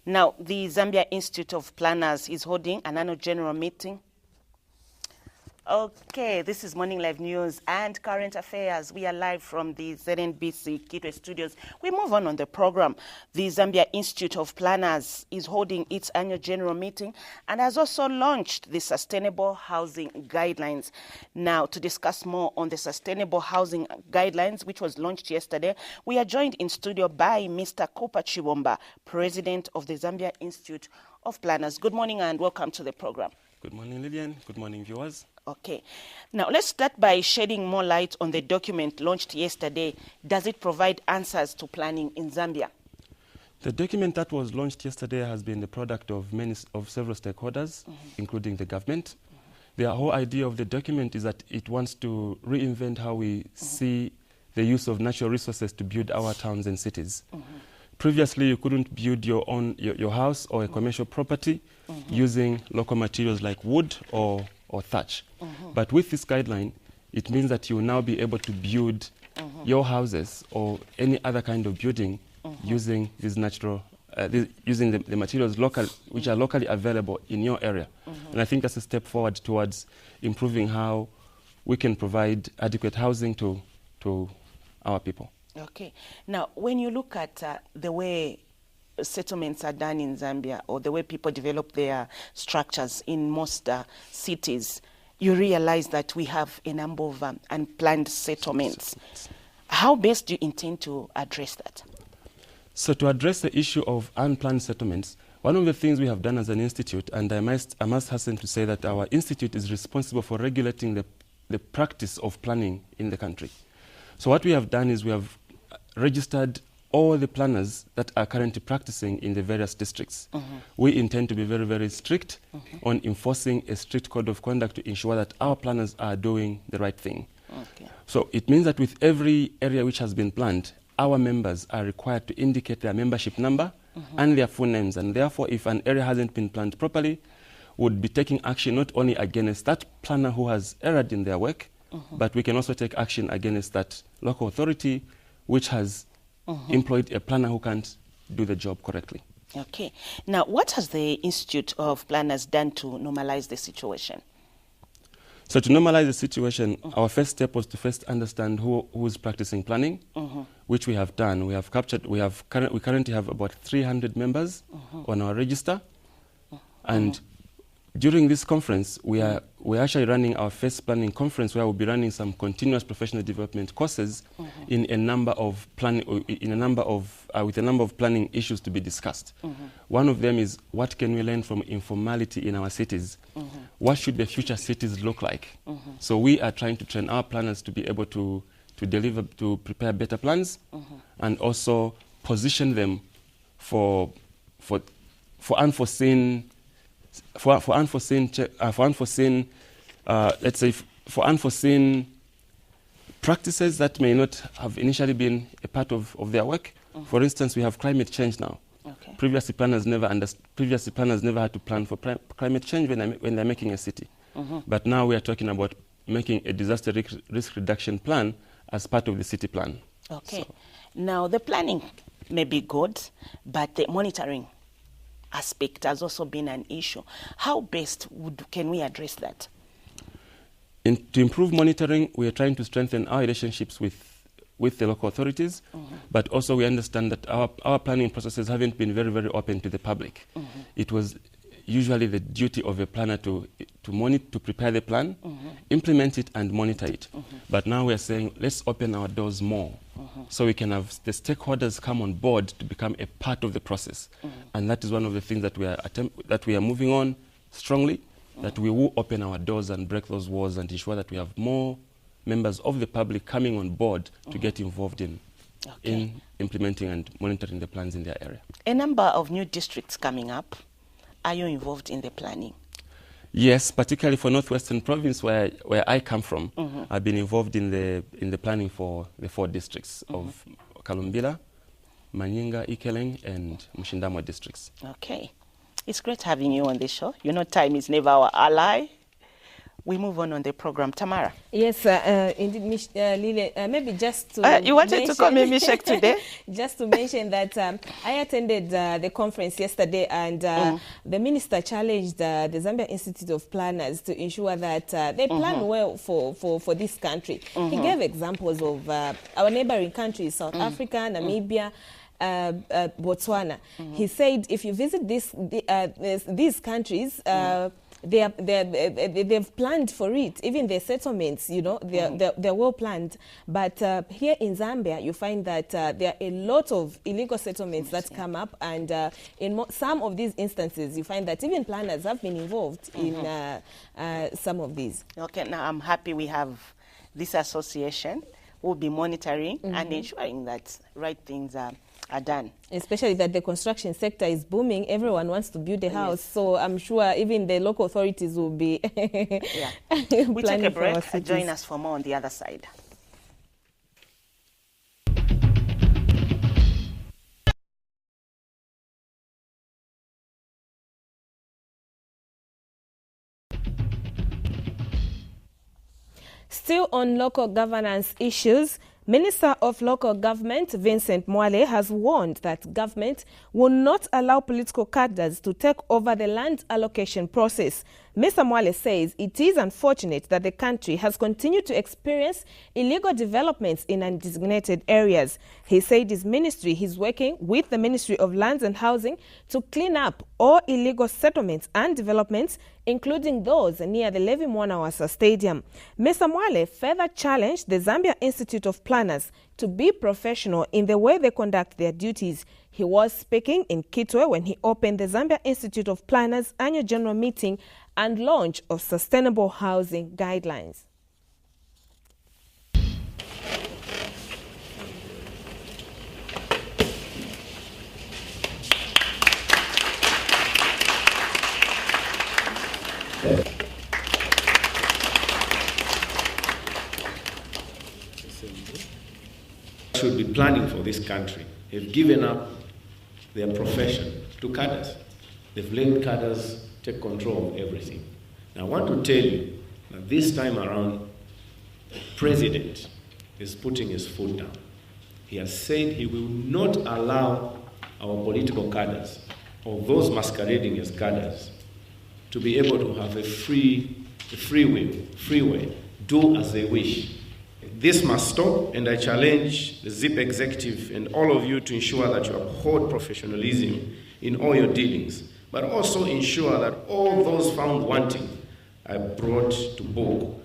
Now, the Zambia Institute of Planners is holding an annual general meeting. Okay, this is Morning Live News and Current Affairs. We are live from the ZNBC Kitwe studios. We move on the program. The Zambia Institute of Planners is holding its annual general meeting and has also launched the Sustainable Housing Guidelines. Now, to discuss more on the Sustainable Housing Guidelines, which was launched yesterday, we are joined in studio by Mr. Cooper Chibomba, President of the Zambia Institute of Planners. Good morning and welcome to the program. Good morning, Lillian. Good morning, viewers. Okay. Now, let's start by shedding more light on the document launched yesterday. Does it provide answers to planning in Zambia? The document that was launched yesterday has been the product of several stakeholders, including the government. The whole idea of the document is that it wants to reinvent how we see the use of natural resources to build our towns and cities. Previously, you couldn't build your house or a commercial property using local materials like wood or thatch. But with this guideline, it means that you will now be able to build your houses or any other kind of building using these natural, using the materials which are locally available in your area. And I think that's a step forward towards improving how we can provide adequate housing to our people. Okay. Now, when you look at the way settlements are done in Zambia, or the way people develop their structures in most cities, you realize that we have a number of unplanned settlements. How best do you intend to address that? So to address the issue of unplanned settlements, one of the things we have done as an institute, and I must hasten to say that our institute is responsible for regulating the practice of planning in the country. So what we have done is we have registered all the planners that are currently practicing in the various districts. We intend to be very, very strict on enforcing a strict code of conduct to ensure that our planners are doing the right thing. So it means that with every area which has been planned, our members are required to indicate their membership number and their full names. And therefore, if an area hasn't been planned properly, would be taking action not only against that planner who has erred in their work, but we can also take action against that local authority which has employed a planner who can't do the job correctly. Okay. Now, what has the Institute of Planners done to normalize the situation? So to normalize the situation, our first step was to first understand who is practicing planning, which we have done. We currently have about 300 members on our register, and during this conference, we're actually running our first planning conference where we'll be running some continuous professional development courses with a number of planning issues to be discussed. One of them is, what can we learn from informality in our cities? What should the future cities look like? So we are trying to train our planners to be able to prepare better plans and also position them for unforeseen practices that may not have initially been a part of their work. For instance, we have climate change now. Previously, planners never had to plan for climate change when they're making a city. But now we are talking about making a disaster risk reduction plan as part of the city plan. Okay. So. Now, the planning may be good, but the monitoring aspect has also been an issue. How best can we address that? To improve monitoring, we are trying to strengthen our relationships with the local authorities, but also we understand that our planning processes haven't been very, very open to the public. It was usually the duty of a planner to prepare the plan, implement it and monitor it. But now we are saying, let's open our doors more so we can have the stakeholders come on board to become a part of the process. And that is one of the things that we are moving on strongly, that we will open our doors and break those walls and ensure that we have more members of the public coming on board to get involved in implementing and monitoring the plans in their area. A number of new districts coming up. Are you involved in the planning? Yes, particularly for Northwestern Province, where I come from. I've been involved in the planning for the 4 districts of Kalumbila, Manyinga, Ikeleng, and Mushindamo districts. Okay. It's great having you on the show. You know, time is never our ally. We move on the program. Tamara. Yes, indeed, Lile, maybe just to you wanted to call me Mishek today? Just to mention that I attended the conference yesterday, and the minister challenged the Zambia Institute of Planners to ensure that they plan well for this country. He gave examples of our neighboring countries, South Africa, Namibia, Botswana. He said if you visit these countries, they've planned for it. Even their settlements, you know, they're well planned. But here in Zambia, you find that there are a lot of illegal settlements that come up, and in some of these instances, you find that even planners have been involved in some of these. Okay, now I'm happy we have this association who will be monitoring and ensuring that right things are done. Especially that the construction sector is booming. Everyone wants to build a house. So I'm sure even the local authorities will be We take a break. Join us for more on the other side. Still on local governance issues, Minister of Local Government Vincent Mwale has warned that government will not allow political cadres to take over the land allocation process. Mr. Mwale says it is unfortunate that the country has continued to experience illegal developments in undesignated areas. He said his ministry is working with the Ministry of Lands and Housing to clean up all illegal settlements and developments, including those near the Levi Mwanawasa Stadium. Mr. Mwale further challenged the Zambia Institute of Planners to be professional in the way they conduct their duties. He was speaking in Kitwe when he opened the Zambia Institute of Planners annual general meeting and launch of sustainable housing guidelines. Should be planning for this country have given up their profession to cadres. They've let cadres take control of everything. Now I want to tell you that this time around, the President is putting his foot down. He has said he will not allow our political cadres, or those masquerading as cadres, to be able to have a free way, do as they wish. This must stop, and I challenge the ZIP executive and all of you to ensure that you uphold professionalism in all your dealings, but also ensure that all those found wanting are brought to book